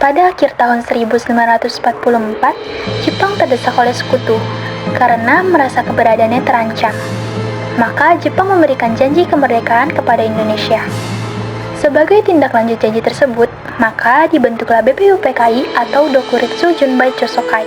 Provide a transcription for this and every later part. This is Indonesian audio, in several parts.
Pada akhir tahun 1944, Jepang terdesak oleh sekutu karena merasa keberadaannya terancam. Maka Jepang memberikan janji kemerdekaan kepada Indonesia. Sebagai tindak lanjut janji tersebut, maka dibentuklah BPUPKI atau Dokuritsu Junbai Chosokai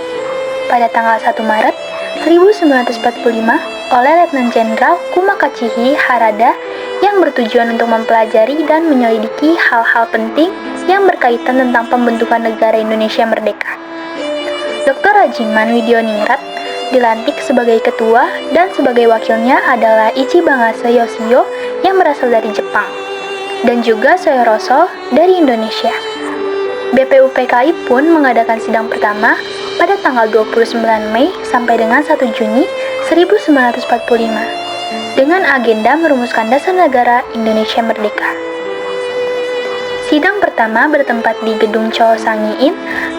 pada tanggal 1 Maret 1945 oleh Letnan Jenderal Kumakachihi Harada yang bertujuan untuk mempelajari dan menyelidiki hal-hal penting yang berkaitan tentang pembentukan negara Indonesia merdeka. Dr. Rajiman Widioningrat dilantik sebagai ketua dan sebagai wakilnya adalah Ichibangase Yoshio yang berasal dari Jepang dan juga Soeroso dari Indonesia. BPUPKI pun mengadakan sidang pertama pada tanggal 29 Mei sampai dengan 1 Juni 1945 dengan agenda merumuskan dasar negara Indonesia merdeka. Sidang pertama bertempat di Gedung Chosangiin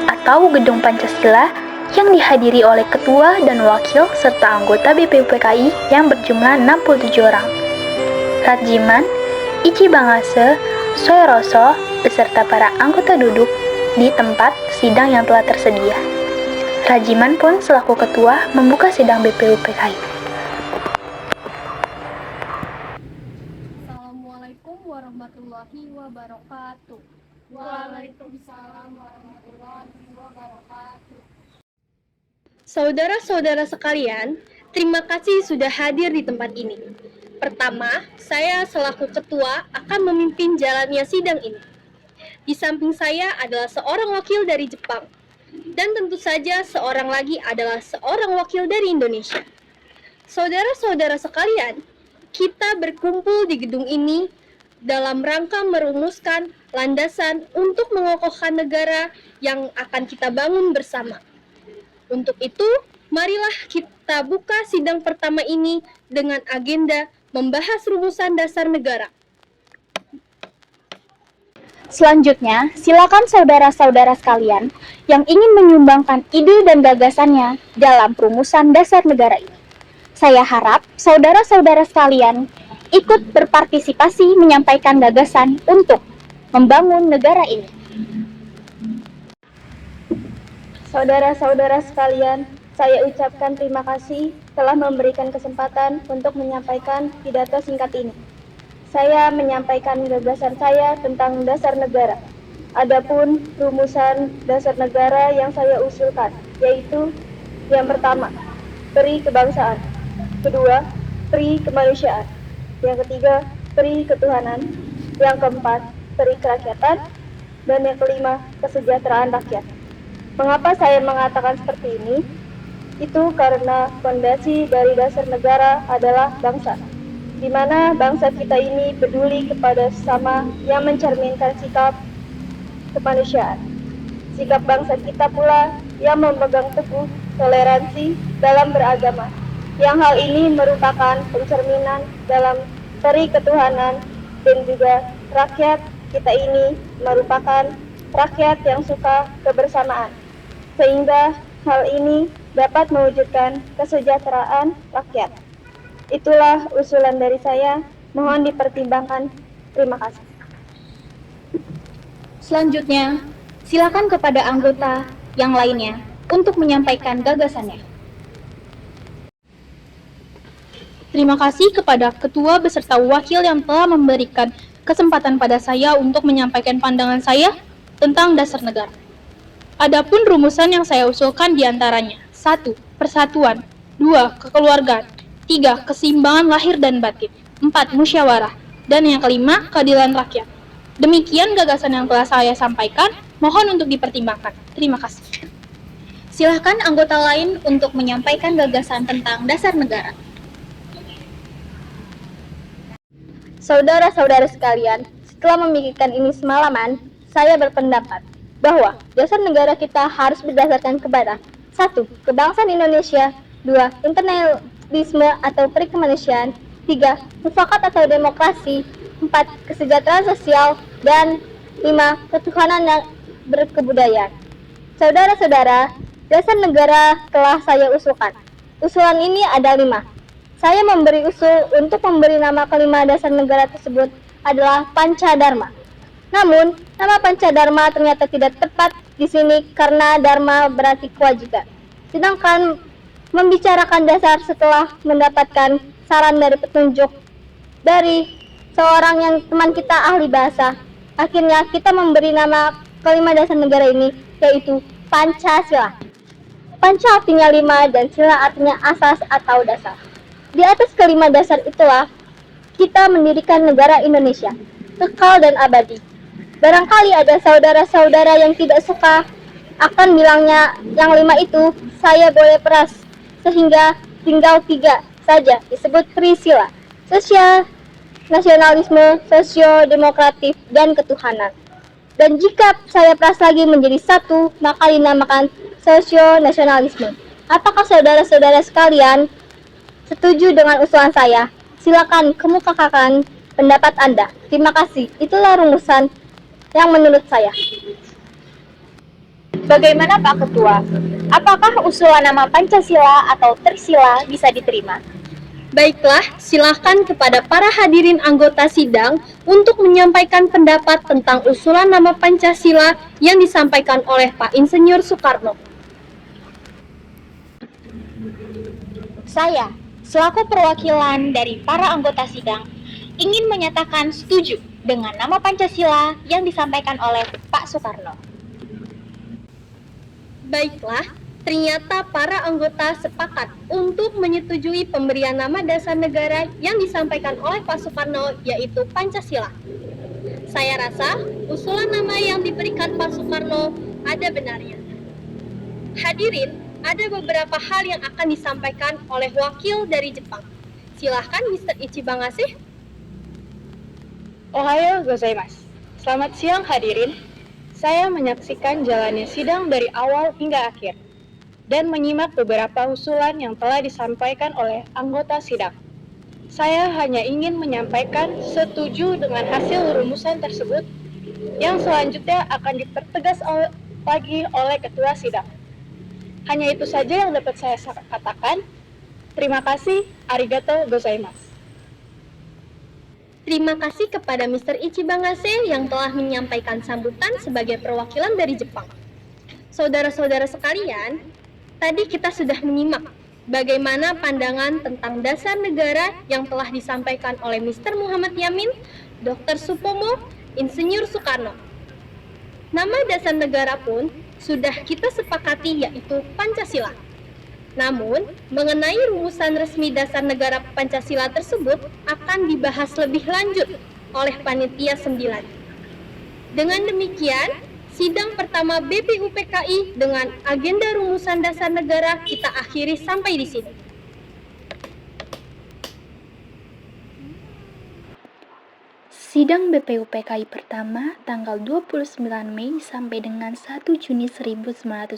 atau Gedung Pancasila yang dihadiri oleh ketua dan wakil serta anggota BPUPKI yang berjumlah 67 orang. Rajiman, Ichibangase, Soeroso, beserta para anggota duduk di tempat sidang yang telah tersedia. Rajiman pun selaku ketua membuka sidang BPUPKI. Assalamualaikum warahmatullahi wabarakatuh. Waalaikumsalam warahmatullahi wabarakatuh. Saudara-saudara sekalian, terima kasih sudah hadir di tempat ini. Pertama, saya selaku ketua akan memimpin jalannya sidang ini. Di samping saya adalah seorang wakil dari Jepang, dan tentu saja seorang lagi adalah seorang wakil dari Indonesia. Saudara-saudara sekalian, kita berkumpul di gedung ini dalam rangka merumuskan landasan untuk mengokohkan negara yang akan kita bangun bersama. Untuk itu, marilah kita buka sidang pertama ini dengan agenda membahas rumusan dasar negara. Selanjutnya, silakan saudara-saudara sekalian yang ingin menyumbangkan ide dan gagasannya dalam perumusan dasar negara ini. Saya harap saudara-saudara sekalian ikut berpartisipasi menyampaikan gagasan untuk membangun negara ini. Saudara-saudara sekalian, saya ucapkan terima kasih telah memberikan kesempatan untuk menyampaikan pidato singkat ini. Saya menyampaikan gagasan saya tentang dasar negara. Adapun rumusan dasar negara yang saya usulkan, yaitu yang pertama, peri kebangsaan. Kedua, peri kemanusiaan. Yang ketiga, peri ketuhanan. Yang keempat, peri kerakyatan. Dan yang kelima, kesejahteraan rakyat. Mengapa saya mengatakan seperti ini? Itu karena fondasi dari dasar negara adalah bangsa, di mana bangsa kita ini peduli kepada sesama yang mencerminkan sikap kemanusiaan. Sikap bangsa kita pula yang memegang teguh toleransi dalam beragama, yang hal ini merupakan pencerminan dalam peri ketuhanan, dan juga rakyat kita ini merupakan rakyat yang suka kebersamaan, sehingga hal ini dapat mewujudkan kesejahteraan rakyat. Itulah usulan dari saya, mohon dipertimbangkan. Terima kasih. Selanjutnya, silakan kepada anggota yang lainnya untuk menyampaikan gagasannya. Terima kasih kepada ketua beserta wakil yang telah memberikan kesempatan pada saya untuk menyampaikan pandangan saya tentang dasar negara. Adapun rumusan yang saya usulkan diantaranya: 1. Persatuan. 2. Kekeluargaan. 3. Keseimbangan lahir dan batin. 4. Musyawarah. Dan yang kelima, keadilan rakyat. Demikian gagasan yang telah saya sampaikan, mohon untuk dipertimbangkan. Terima kasih. Silakan anggota lain untuk menyampaikan gagasan tentang dasar negara. Saudara-saudara sekalian, setelah memikirkan ini semalaman, saya berpendapat bahwa dasar negara kita harus berdasarkan kepada 1. Kebangsaan Indonesia. 2. Internalisme atau peri kemanusiaan. 3. Mufakat atau demokrasi. 4. Kesejahteraan sosial. Dan 5. Ketuhanan yang berkebudayaan. Saudara-saudara, dasar negara telah saya usulkan. Usulan ini ada 5. Saya memberi usul untuk memberi nama kelima dasar negara tersebut adalah Pancadharma. Namun, Nama Pancadharma ternyata tidak tepat di sini karena dharma berarti kewajiban. Sedangkan membicarakan dasar setelah mendapatkan saran dari petunjuk dari seorang yang teman kita ahli bahasa. Akhirnya kita memberi nama kelima dasar negara ini, yaitu Pancasila. Panca artinya 5 dan sila artinya asas atau dasar. Di atas kelima dasar itulah kita mendirikan negara Indonesia, kekal dan abadi. Barangkali ada saudara-saudara yang tidak suka akan bilangnya yang 5 itu saya boleh peras, sehingga tinggal 3 saja disebut Trisila: sosial, nasionalisme, sosio-demokratif, dan ketuhanan. Dan jika saya peras lagi menjadi 1, maka dinamakan sosio-nasionalisme. Apakah saudara-saudara sekalian setuju dengan usulan saya? Silakan kemukakan pendapat Anda. Terima kasih. Itulah rumusan yang menurut saya. Bagaimana Pak Ketua? Apakah usulan nama Pancasila atau Trisila bisa diterima? Baiklah, silakan kepada para hadirin anggota sidang untuk menyampaikan pendapat tentang usulan nama Pancasila yang disampaikan oleh Pak Insinyur Soekarno. Saya, selaku perwakilan dari para anggota sidang, ingin menyatakan setuju dengan nama Pancasila yang disampaikan oleh Pak Soekarno. Baiklah, ternyata para anggota sepakat untuk menyetujui pemberian nama dasar negara yang disampaikan oleh Pak Soekarno, yaitu Pancasila. Saya rasa usulan nama yang diberikan Pak Soekarno ada benarnya. Hadirin, ada beberapa hal yang akan disampaikan oleh wakil dari Jepang. Silahkan Mr. Ichibangase. Ohayo gozaimasu. Selamat siang hadirin. Saya menyaksikan jalannya sidang dari awal hingga akhir dan menyimak beberapa usulan yang telah disampaikan oleh anggota sidang. Saya hanya ingin menyampaikan setuju dengan hasil rumusan tersebut yang selanjutnya akan dipertegas lagi oleh ketua sidang. Hanya itu saja yang dapat saya katakan. Terima kasih. Arigato gozaimasu. Terima kasih kepada Mr. Ichibangase yang telah menyampaikan sambutan sebagai perwakilan dari Jepang. Saudara-saudara sekalian, tadi kita sudah menyimak bagaimana pandangan tentang dasar negara yang telah disampaikan oleh Mr. Muhammad Yamin, Dr. Supomo, Insinyur Soekarno. Nama dasar negara pun sudah kita sepakati, yaitu Pancasila. Namun, mengenai rumusan resmi dasar negara Pancasila tersebut akan dibahas lebih lanjut oleh Panitia 9. Dengan demikian, sidang pertama BPUPKI dengan agenda rumusan dasar negara kita akhiri sampai di sini. Sidang BPUPKI pertama tanggal 29 Mei sampai dengan 1 Juni 1945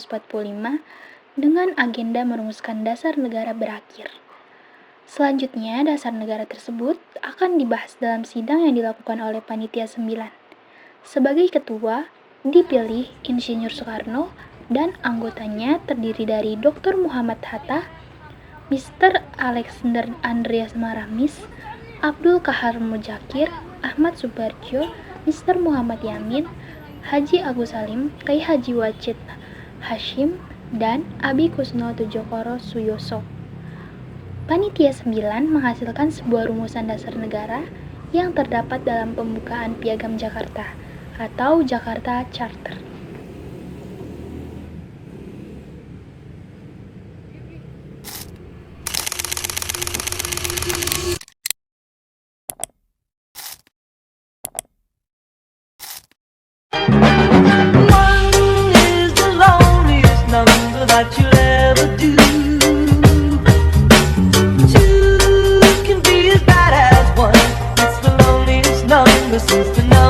dengan agenda merumuskan dasar negara berakhir. Selanjutnya, dasar negara tersebut akan dibahas dalam sidang yang dilakukan oleh Panitia 9. Sebagai ketua, dipilih Insinyur Soekarno dan anggotanya terdiri dari Dr. Muhammad Hatta, Mr. Alexander Andreas Maramis, Abdul Kahar Mujakir, Ahmad Subarjo, Mr. Muhammad Yamin, Haji Agus Salim, Kai Haji Wajid Hashim, dan Abi Kusno Tujokoro Suyoso. Panitia 9 menghasilkan sebuah rumusan dasar negara yang terdapat dalam pembukaan Piagam Jakarta atau Jakarta Charter. That you'll ever do. Two can be as bad as one. It's the loneliest number since the night.